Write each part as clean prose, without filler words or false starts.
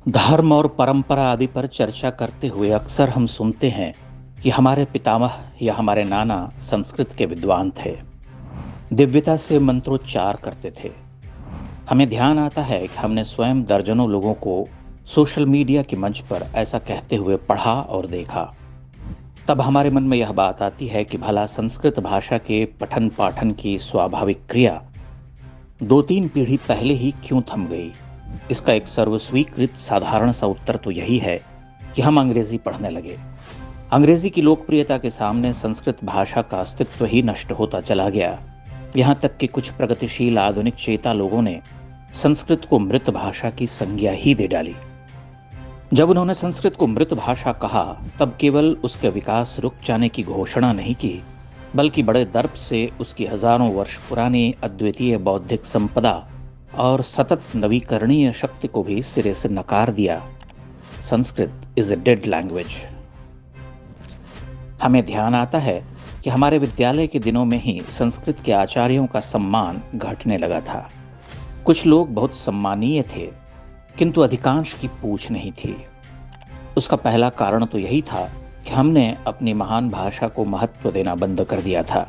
धर्म और परंपरा आदि पर चर्चा करते हुए अक्सर हम सुनते हैं कि हमारे पितामह या हमारे नाना संस्कृत के विद्वान थे, दिव्यता से मंत्रोच्चार करते थे। हमें ध्यान आता है कि हमने स्वयं दर्जनों लोगों को सोशल मीडिया के मंच पर ऐसा कहते हुए पढ़ा और देखा। तब हमारे मन में यह बात आती है कि भला संस्कृत भाषा के पठन पाठन की स्वाभाविक क्रिया 2-3 पीढ़ी पहले ही क्यों थम गई। इसका एक सर्वस्वीकृत साधारण सा उत्तर तो यही है कि हम अंग्रेजी पढ़ने लगे। अंग्रेजी की लोकप्रियता के सामने संस्कृत भाषा का अस्तित्व ही नष्ट होता चला गया। यहाँ तक कि कुछ प्रगतिशील आधुनिक चेता लोगों ने संस्कृत को मृत भाषा की संज्ञा ही दे डाली। जब उन्होंने संस्कृत को मृत भाषा कहा, तब केवल उसके विकास रुक जाने की घोषणा नहीं की, बल्कि बड़े दर्प से उसकी हजारों वर्ष पुरानी अद्वितीय बौद्धिक संपदा और सतत नवीकरणीय शक्ति को भी सिरे से नकार दिया। Sanskrit is a dead language. हमें ध्यान आता है कि हमारे विद्यालय के दिनों में ही संस्कृत के आचार्यों का सम्मान घटने लगा था। कुछ लोग बहुत सम्मानीय थे, किंतु अधिकांश की पूछ नहीं थी। उसका पहला कारण तो यही था कि हमने अपनी महान भाषा को महत्व देना बंद कर दिया था,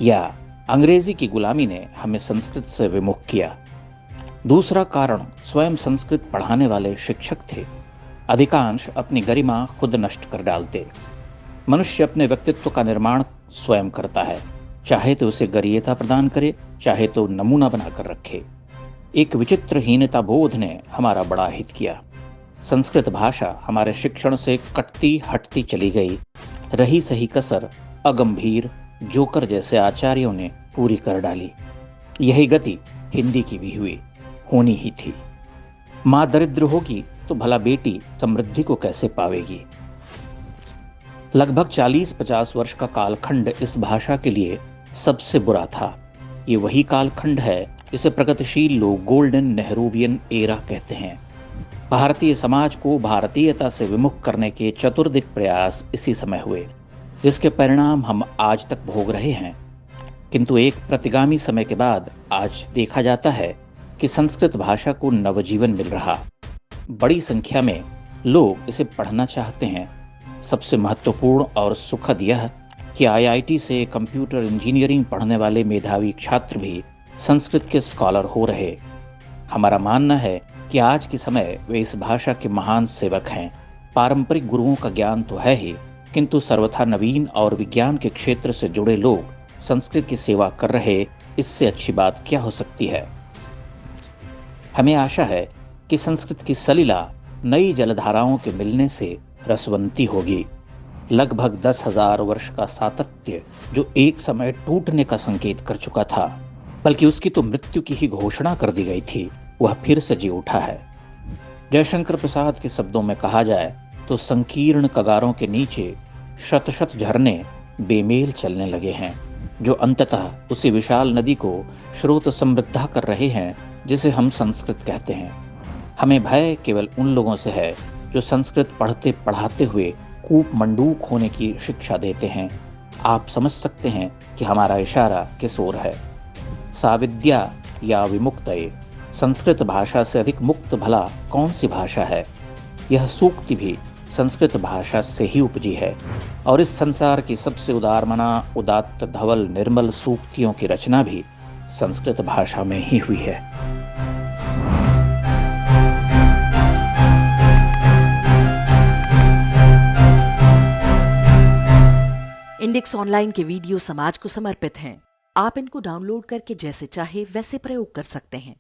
या अंग्रेजी की गुलामी ने हमें संस्कृत से विमुख किया। दूसरा कारण स्वयं संस्कृत पढ़ाने वाले शिक्षक थे। अधिकांश अपनी गरिमा खुद नष्ट कर डालते। मनुष्य अपने व्यक्तित्व का निर्माण स्वयं करता है, चाहे तो उसे गरियता प्रदान करे, चाहे तो नमूना बनाकर रखे। एक विचित्र हीनता बोध ने हमारा बड़ा हित किया। संस्कृत भाषा हमारे शिक्षण से कटती हटती चली गई। रही सही कसर अगंभीर जोकर जैसे आचार्यों ने पूरी कर डाली। यही गति हिंदी की भी होनी ही थी। माँ दरिद्र होगी तो भला बेटी समृद्धि को कैसे पावेगी। लगभग 40-50 वर्ष का कालखंड इस भाषा के लिए सबसे बुरा था। ये वही कालखंड है जिसे प्रगतिशील लोग गोल्डन नेहरूवियन एरा कहते हैं। भारतीय समाज को भारतीयता से विमुख करने के चतुर्दिक प्रयास इसी समय हुए, जिसके परिणाम हम आज तक भोग रहे हैं। किंतु एक प्रतिगामी समय के बाद आज देखा जाता है कि संस्कृत भाषा को नवजीवन मिल रहा। बड़ी संख्या में लोग इसे पढ़ना चाहते हैं। सबसे महत्वपूर्ण और सुखद यह कि आईआईटी से कंप्यूटर इंजीनियरिंग पढ़ने वाले मेधावी छात्र भी संस्कृत के स्कॉलर हो रहे। हमारा मानना है कि आज के समय वे इस भाषा के महान सेवक हैं। पारंपरिक गुरुओं का ज्ञान तो है ही, किंतु सर्वथा नवीन और विज्ञान के क्षेत्र से जुड़े लोग संस्कृत की सेवा कर रहे, इससे अच्छी बात क्या हो सकती है। हमें आशा है कि संस्कृत की सलिला नई जलधाराओं के मिलने से रसवंती होगी। लगभग 10,000 वर्ष का सातत्य जो एक समय टूटने का संकेत कर चुका था, बल्कि उसकी तो मृत्यु की ही घोषणा कर दी गई थी, वह फिर से जी उठा है। जयशंकर प्रसाद के शब्दों में कहा जाए तो संकीर्ण कगारों के नीचे शत शत झरने बेमेल चलने लगे हैं, जो अंततः उसी विशाल नदी को स्रोत समृद्धा कर रहे हैं जिसे हम संस्कृत कहते हैं। हमें भय केवल उन लोगों से है जो संस्कृत पढ़ते पढ़ाते हुए कूप मंडूक होने की शिक्षा देते हैं। आप समझ सकते हैं कि हमारा इशारा किस ओर है। साविद्या या विमुक्तये, संस्कृत भाषा से अधिक मुक्त भला कौन सी भाषा है। यह सूक्ति भी संस्कृत भाषा से ही उपजी है, और इस संसार की सबसे उदारमना उदात्त धवल निर्मल सूक्तियों की रचना भी संस्कृत भाषा में ही हुई है। इंडेक्स ऑनलाइन के वीडियो समाज को समर्पित हैं। आप इनको डाउनलोड करके जैसे चाहे वैसे प्रयोग कर सकते हैं।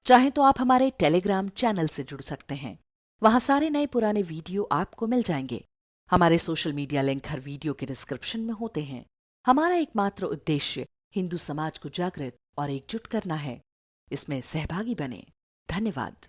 चाहे तो आप हमारे टेलीग्राम चैनल से जुड़ सकते हैं। वहां सारे नए पुराने वीडियो आपको मिल जाएंगे। हमारे सोशल मीडिया लिंक हर वीडियो के डिस्क्रिप्शन में होते हैं। हमारा एकमात्र उद्देश्य हिंदू समाज को जागृत और एकजुट करना है। इसमें सहभागी बने। धन्यवाद।